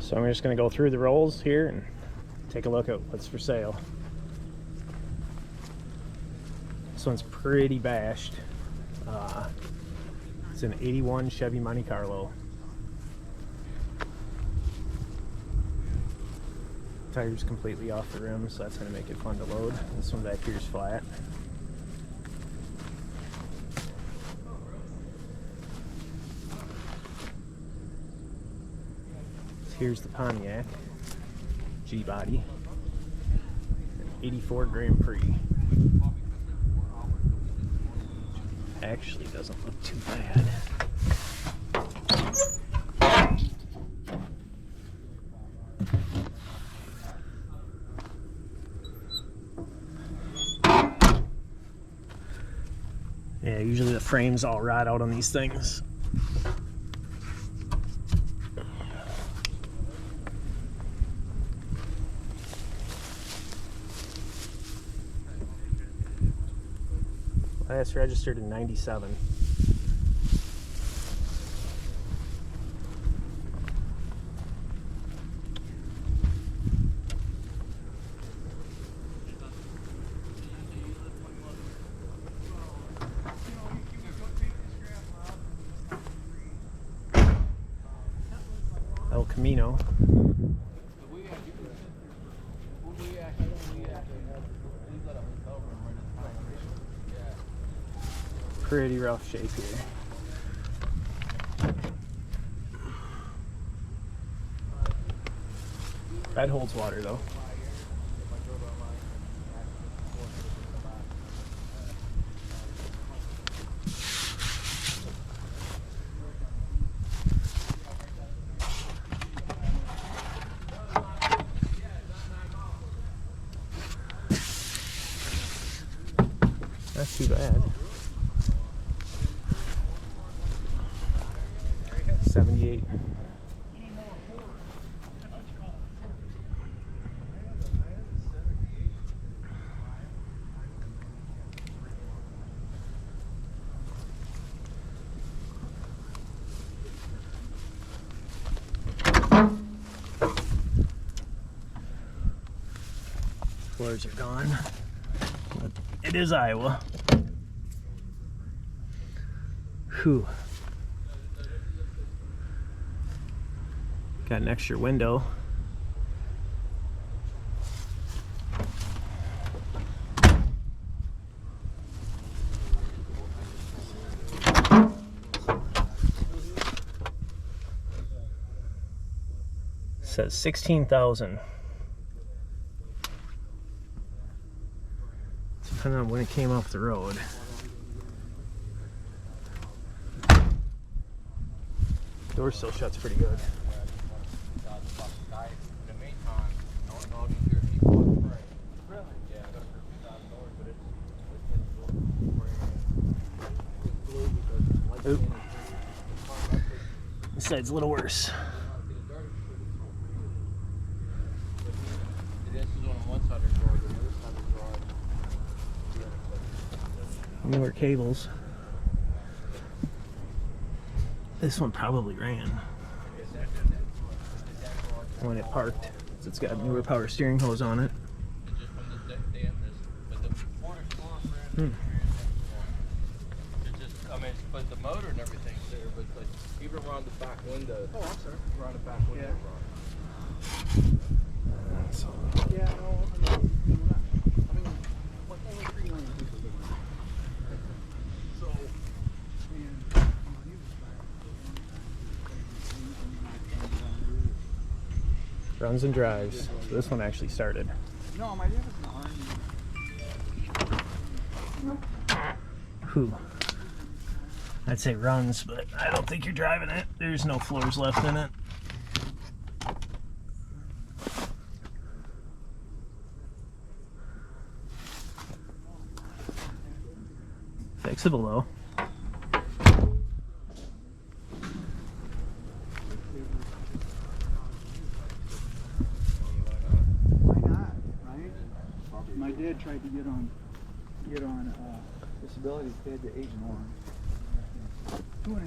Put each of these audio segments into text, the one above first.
So I'm just going to go through the rolls here and take a look at what's for sale. This one's pretty bashed. It's an 81 Chevy Monte Carlo. Tire's completely off the rim, so that's going to make it fun to load. This one back here is flat. Here's the Pontiac G-Body, 84 Grand Prix. Actually doesn't look too bad. Yeah, usually the frames all rot out on these things. Last registered in 97. El Camino. Pretty rough shape here. That holds water though. Not too bad. 78. Floors are gone. But it is Iowa. Whew. Got an extra window. Says 16,000. Depending on when it came off the road. Door still shuts pretty good. Oop. This side's a little worse. Newer cables. This one probably ran when it parked. It's got newer power steering hose on it. But the motor and everything's there, but like even around the back window. Oh, I'm sorry. Around the back window. Yeah. Yeah, no, I mean, what only 3 million people do that. So, Runs and drives. So this one actually started. no, my dad was an Army. Whew. I'd say runs, but I don't think you're driving it. There's no floors left in it. Fixable though. Why not, right? My dad tried to get on disability. He had the Agent Orange. 2.5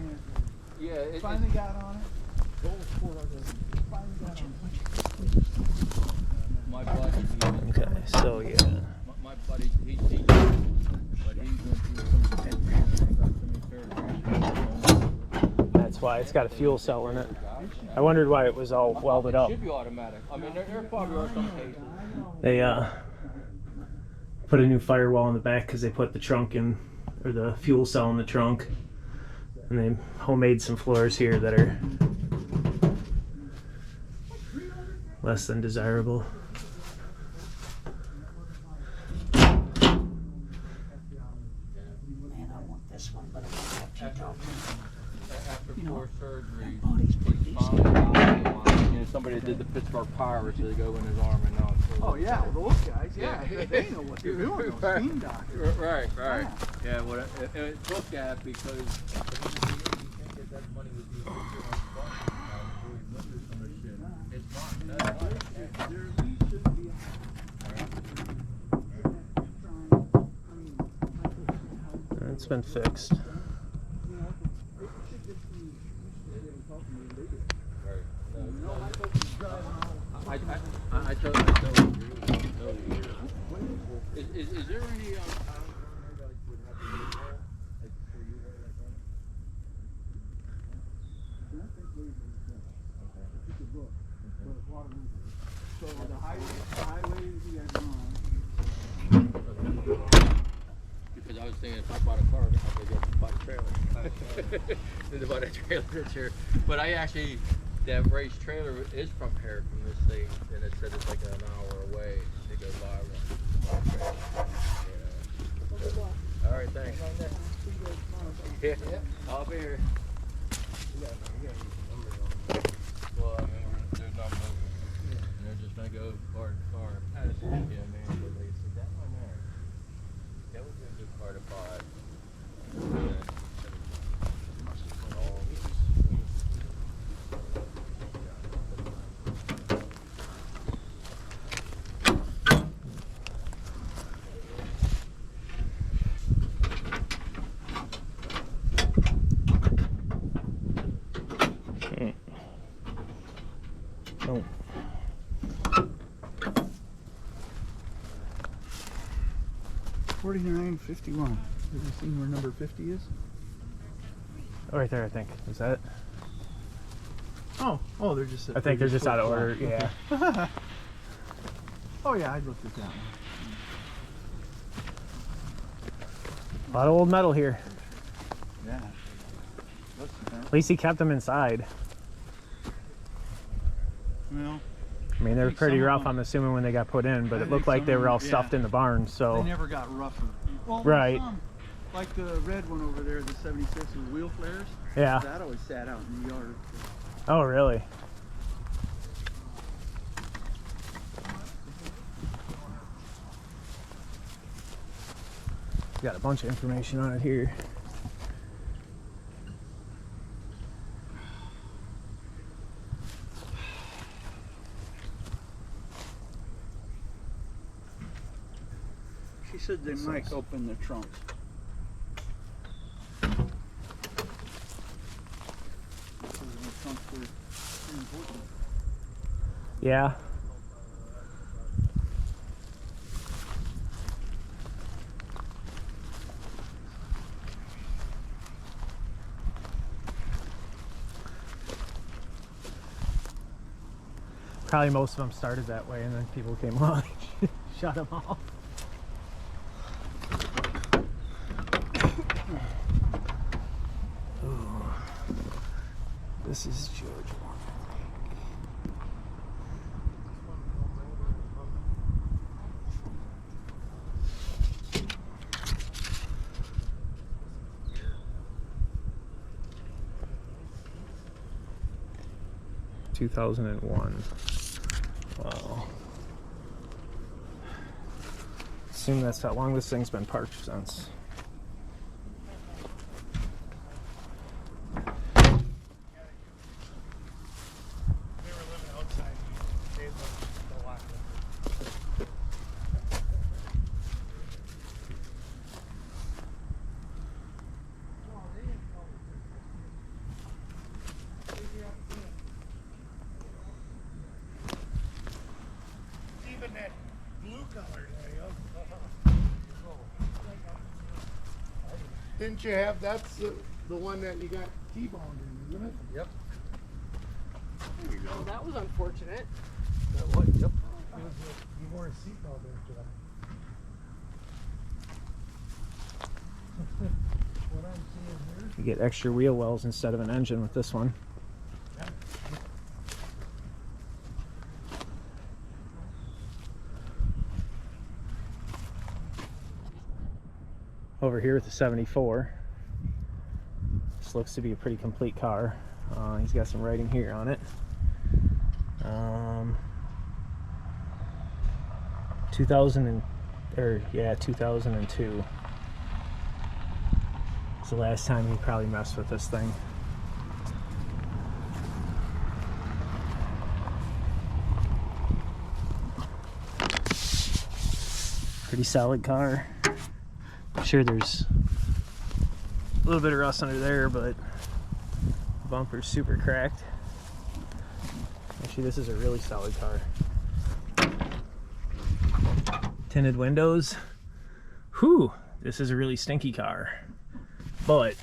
years. Yeah, finally got on it. My buddy, Okay, so yeah. my buddy, he but he went through some That's why it's got a fuel cell in it. I wondered why it was all welded up. It should be automatic. I mean, there probably are some cases. They put a new firewall in the back because they put the trunk in, or the fuel cell in the trunk, and they homemade some floors here that are less than desirable. Man, I want this one, but I won't have to. After You know, 4 surgeries, body's pretty he decent. finally got it. You know, somebody that did the Pittsburgh Pirates, they go in his arm and now it's Oh yeah, well, those guys, yeah, Yeah. they know what they're doing. Those team doctors. Right. Yeah. Yeah, well, it took that because you can't get that money with you. It's not. That's not. It's been fixed. I totally agree. Is there any So the highway you guys are on. because I was thinking if I bought a car, I'd have to go buy a trailer. Need to buy a trailer this year. But I actually, that race trailer is from here, from this state, and it said it's like an hour away to go buy one. Yeah. All right, thanks. Yeah, I'll be here. Well, I mean, they're not moving. And they're just gonna go car to car. Yeah, man, but they said that one there. That would be a good car to buy. Oh. $49.51. Have you seen where number 50 is? Oh, right there, I think. Is that it? Oh, they're just. I think they're just out of order, yeah. Okay. Oh yeah, I looked at that one. A lot of old metal here. Yeah. At least he kept them inside. Well, I mean, they were think pretty some of rough, them- I'm assuming, when they got put in, but I it looked think like some they of were them- all stuffed yeah. in the barn, they so. never got rougher. Well, Right. some, like the red one over there, the 76 with wheel flares. Yeah. That always sat out in the yard. Oh, really? Got a bunch of information on it here. She said they might open the trunks. Because the trunks were pretty important. Yeah. Probably most of them started that way, and then people came along and shut them off. Ooh. This is Georgia. 2001. Wow. Assume that's how long this thing's been parked since. Didn't you have, that's the one that you got T-boned in, isn't it? Yep. There you go. Well, that was unfortunate. That was, yep. You wore a seatbelt there, Jeff. What I'm seeing here. You get extra wheel wells instead of an engine with this one. Over here with the 74. This looks to be a pretty complete car. He's got some writing here on it. 2002. It's the last time he probably messed with this thing. Pretty solid car. I'm sure there's a little bit of rust under there, but the bumper's super cracked. Actually, this is a really solid car. Tinted windows. Whew, this is a really stinky car. But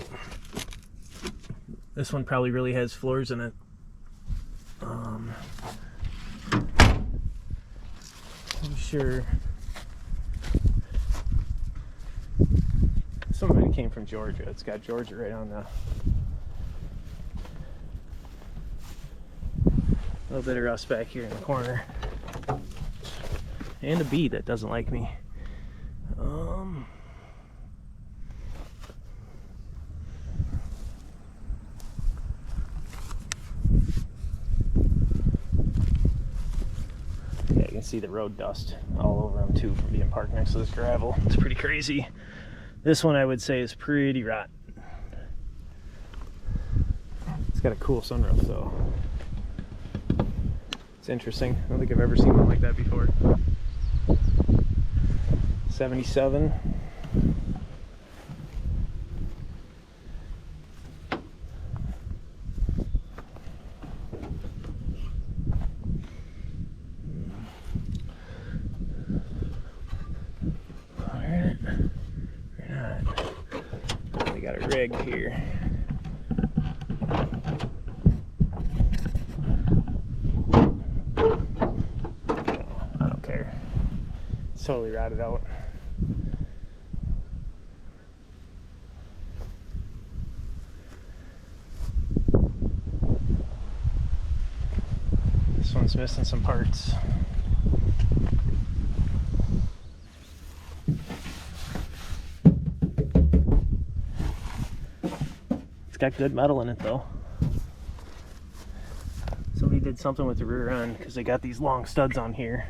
this one probably really has floors in it. I'm sure somebody came from Georgia. It's got Georgia right on the. A little bit of rust back here in the corner. And a bee that doesn't like me. Yeah, you can see the road dust all over them too from being parked next to this gravel. It's pretty crazy. This one I would say is pretty rotten. It's got a cool sunroof though. It's interesting. I don't think I've ever seen one like that before. 77. Alright. We're not. We got a rig here. Totally rotted out. This one's missing some parts. It's got good metal in it though. Somebody did something with the rear end because they got these long studs on here.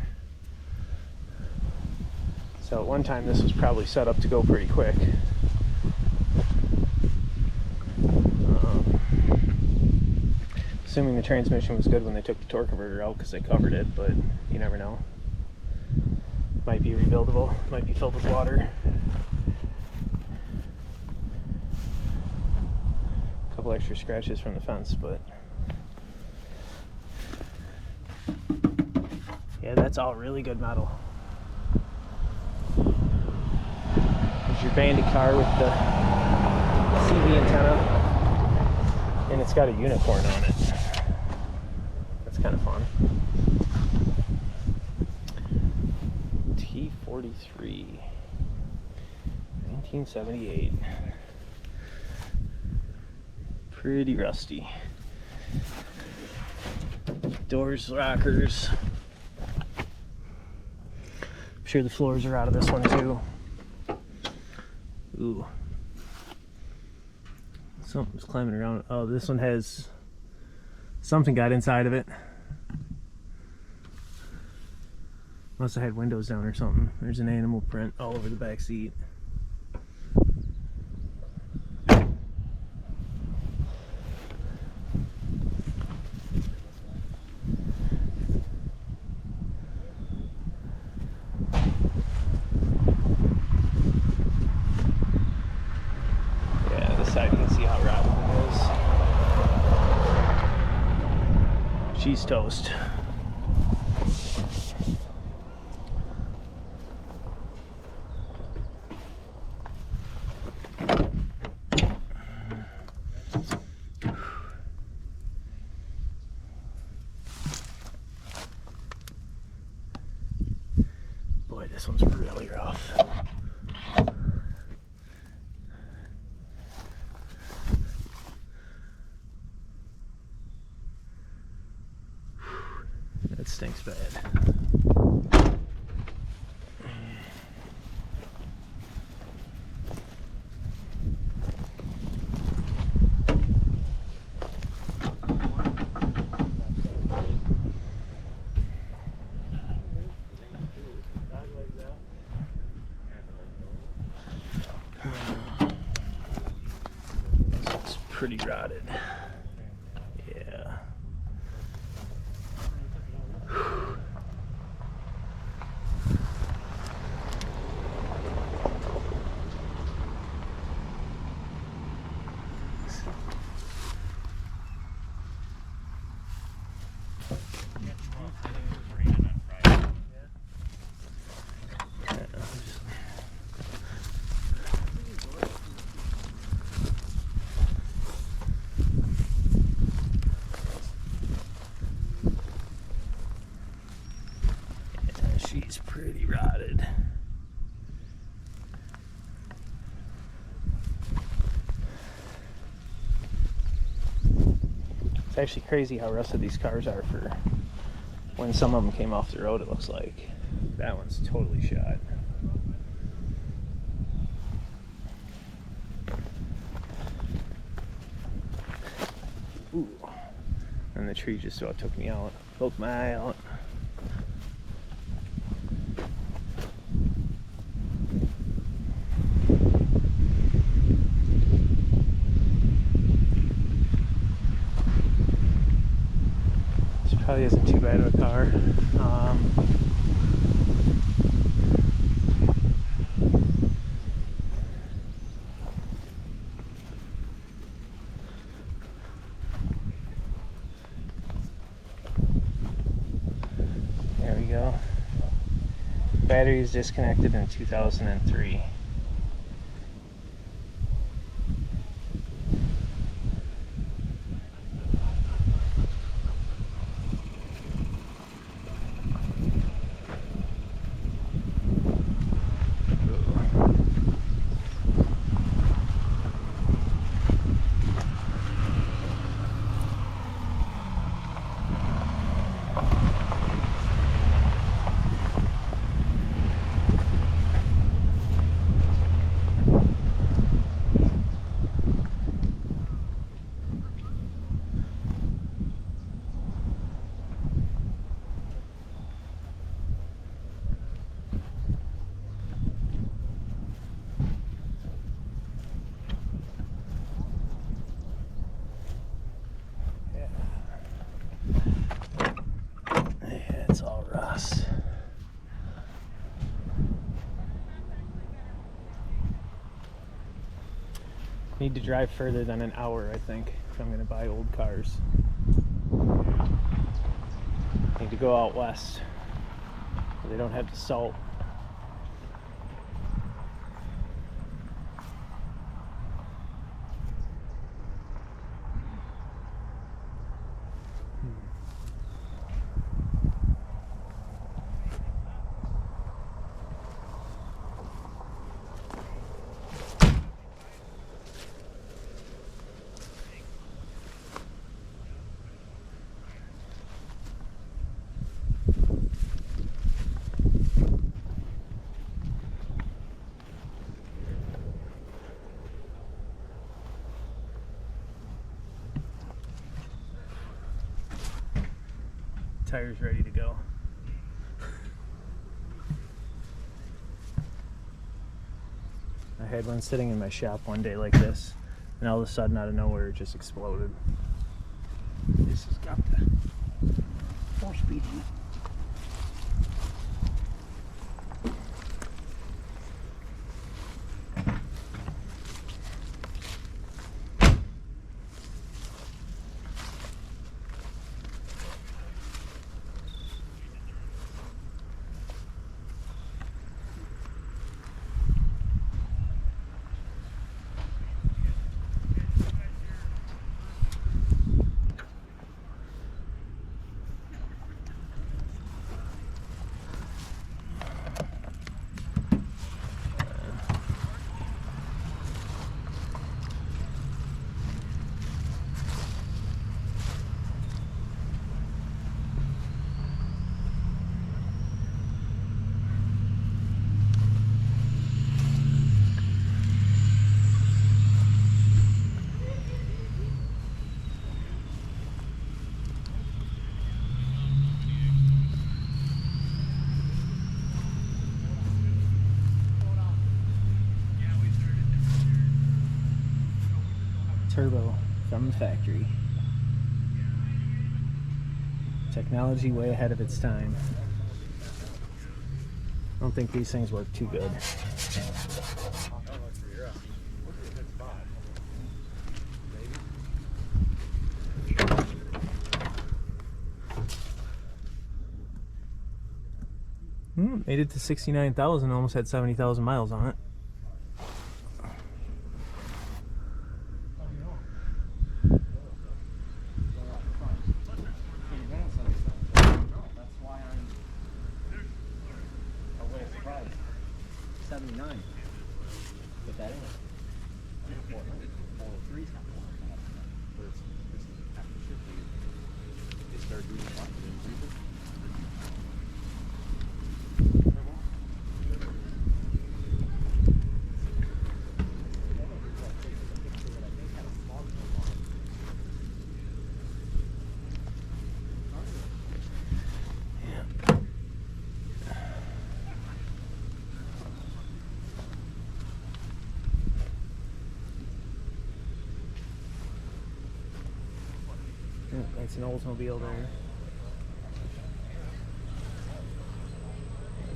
So at one time this was probably set up to go pretty quick. Assuming the transmission was good when they took the torque converter out because they covered it, but you never know. Might be rebuildable, might be filled with water. A couple extra scratches from the fence, but yeah, that's all really good metal. Your Bandit car with the CV antenna, and it's got a unicorn on it. That's kind of fun. T43 1978. Pretty rusty. Doors, rockers. I'm sure the floors are out of this one too. Ooh. Something's climbing around. Oh, this one has something got inside of it. Must have had windows down or something. There's an animal print all over the back seat. Cheese toast. this one's really rough. That stinks bad. It's pretty rotted. Yeah. She's pretty rotted. It's actually crazy how rusted these cars are for when some of them came off the road, it looks like. That one's totally shot. Ooh. And the tree just about took me out. Poked my eye out. Probably isn't too bad of a car. There we go. Battery is disconnected in 2003. It's all rust. Need to drive further than an hour, I think, if I'm going to buy old cars. Need to go out west. They don't have the salt. Tire's ready to go. I had one sitting in my shop one day like this, and all of a sudden, out of nowhere, it just exploded. This has got the 4-speed in it. turbo from the factory. Technology way ahead of its time. I don't think these things work too good. Made it to 69,000, almost had 70,000 miles on it. That's an Oldsmobile there.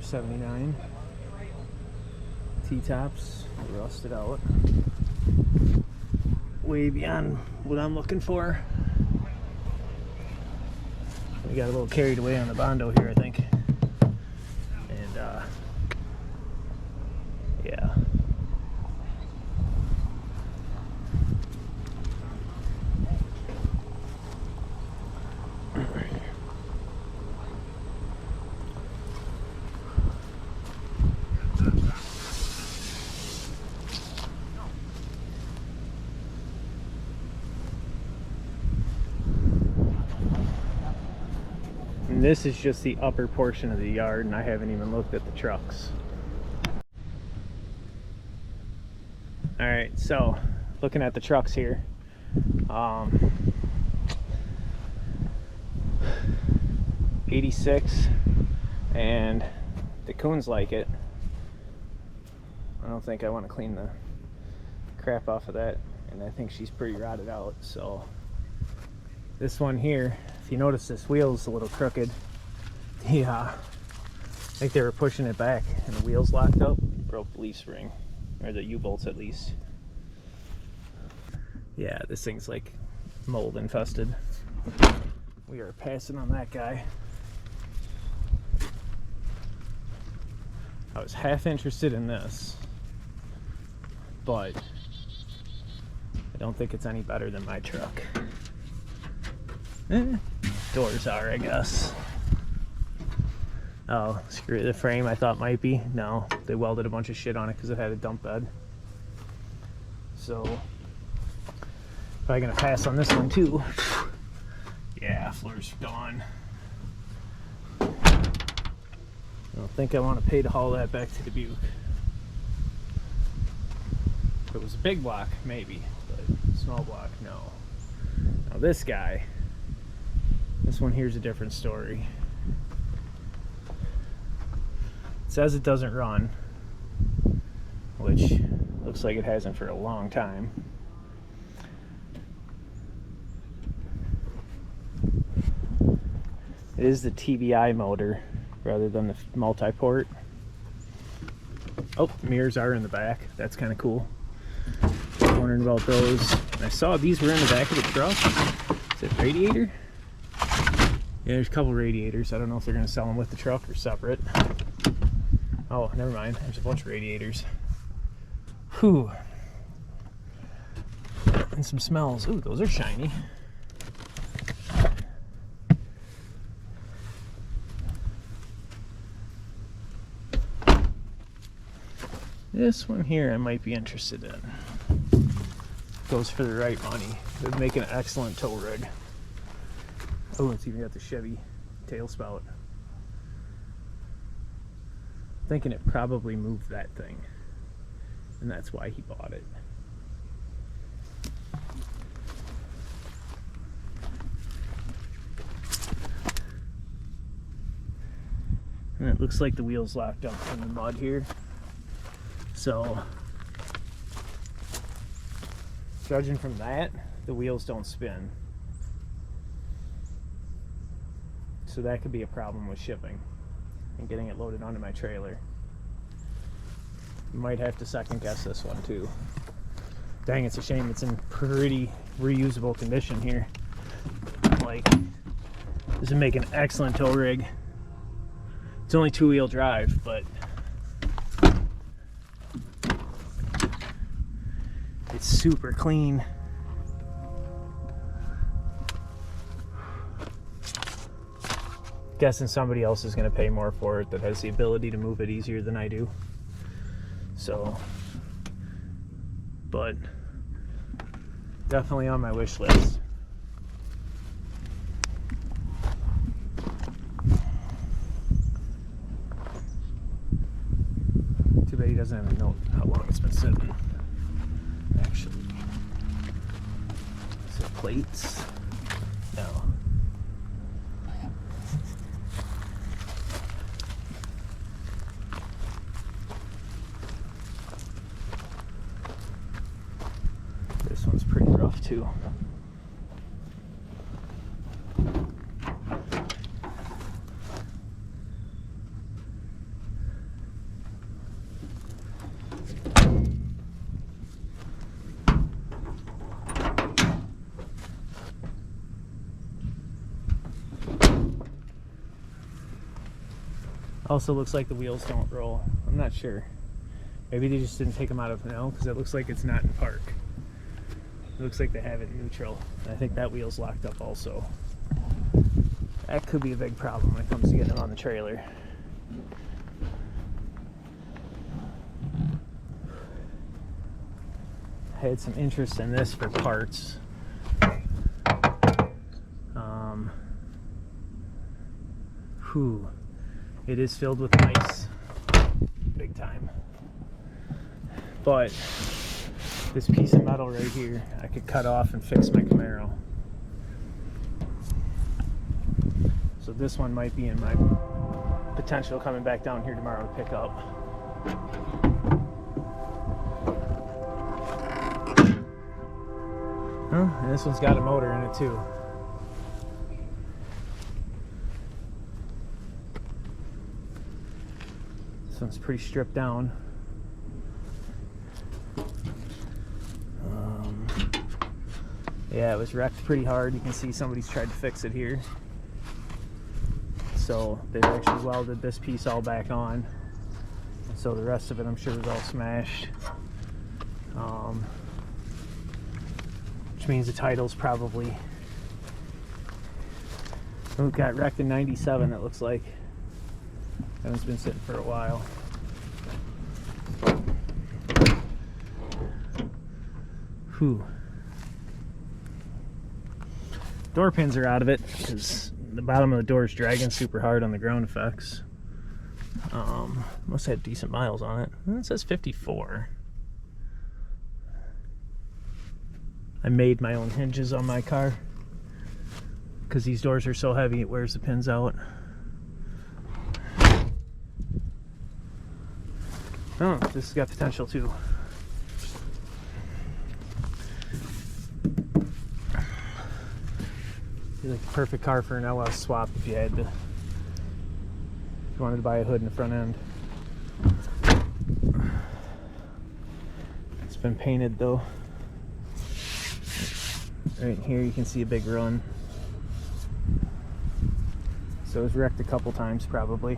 79. T-tops, rusted out. Way beyond what I'm looking for. We got a little carried away on the Bondo here, I think. And yeah. And this is just the upper portion of the yard, and I haven't even looked at the trucks. Alright, so looking at the trucks here. 86, and the coons like it. I don't think I want to clean the crap off of that, and I think she's pretty rotted out. So this one here, if you notice, this wheel's a little crooked. I think they were pushing it back and the wheels locked up, broke the leaf spring, or the U-bolts at least. Yeah, this thing's like mold infested. We are passing on that guy. I was half interested in this, but I don't think it's any better than my truck. Doors are, I guess. Oh, screw the frame, I thought might be. No, they welded a bunch of shit on it because it had a dump bed. So, probably gonna pass on this one too. Yeah, floor's gone. I don't think I want to pay to haul that back to Dubuque. If it was a big block, maybe, but small block, no. Now this guy, this one here's a different story. It says it doesn't run, which looks like it hasn't for a long time. It is the TBI motor rather than the multi-port. Oh, mirrors are in the back. That's kind of cool. Wondering about those. I saw these were in the back of the truck. Is it radiator? Yeah, there's a couple radiators. I don't know if they're going to sell them with the truck or separate. Oh, never mind. There's a bunch of radiators. Whew. And some smells. Ooh, those are shiny. This one here I might be interested in. Goes for the right money. It would make an excellent tow rig. Oh, it's even got the Chevy tail spout. Thinking it probably moved that thing, and that's why he bought it. And it looks like the wheel's locked up from the mud here. So judging from that, the wheels don't spin. So that could be a problem with shipping and getting it loaded onto my trailer. Might have to second guess this one too. Dang, it's a shame it's in pretty reusable condition here. Like, this would make an excellent tow rig. It's only 2-wheel drive, but it's super clean. Guessing somebody else is going to pay more for it that has the ability to move it easier than I do. So, but definitely on my wish list. Too bad he doesn't have a note how long it's been sitting. Actually, is it plates? No. This one's pretty rough too. Also looks like the wheels don't roll. I'm not sure. Maybe they just didn't take them out of now because it looks like it's not in park. It looks like they have it neutral. I think that wheel's locked up also. That could be a big problem when it comes to getting them on the trailer. I had some interest in this for parts. It is filled with ice, big time. But this piece of metal right here, I could cut off and fix my Camaro. So this one might be in my potential coming back down here tomorrow to pick up. And this one's got a motor in it too. This one's pretty stripped down. Yeah, it was wrecked pretty hard. You can see somebody's tried to fix it here. So they've actually welded this piece all back on. And so the rest of it I'm sure is all smashed. Which means the title's probably got wrecked in 97, it looks like. That one's been sitting for a while. Whew. Door pins are out of it because the bottom of the door is dragging super hard on the ground effects. Must have decent miles on it. It says 54. I made my own hinges on my car because these doors are so heavy it wears the pins out. Oh, this has got potential too. Be like the perfect car for an LS swap if you had to, if you wanted to buy a hood in the front end. It's been painted though. Right here you can see a big run. So it was wrecked a couple times probably.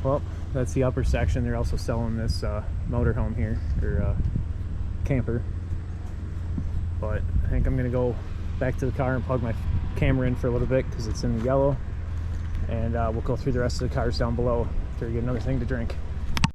Well, that's the upper section. They're also selling this motorhome here, or camper. But I think I'm gonna go back to the car and plug my camera in for a little bit because it's in the yellow, and we'll go through the rest of the cars down below after we get another thing to drink.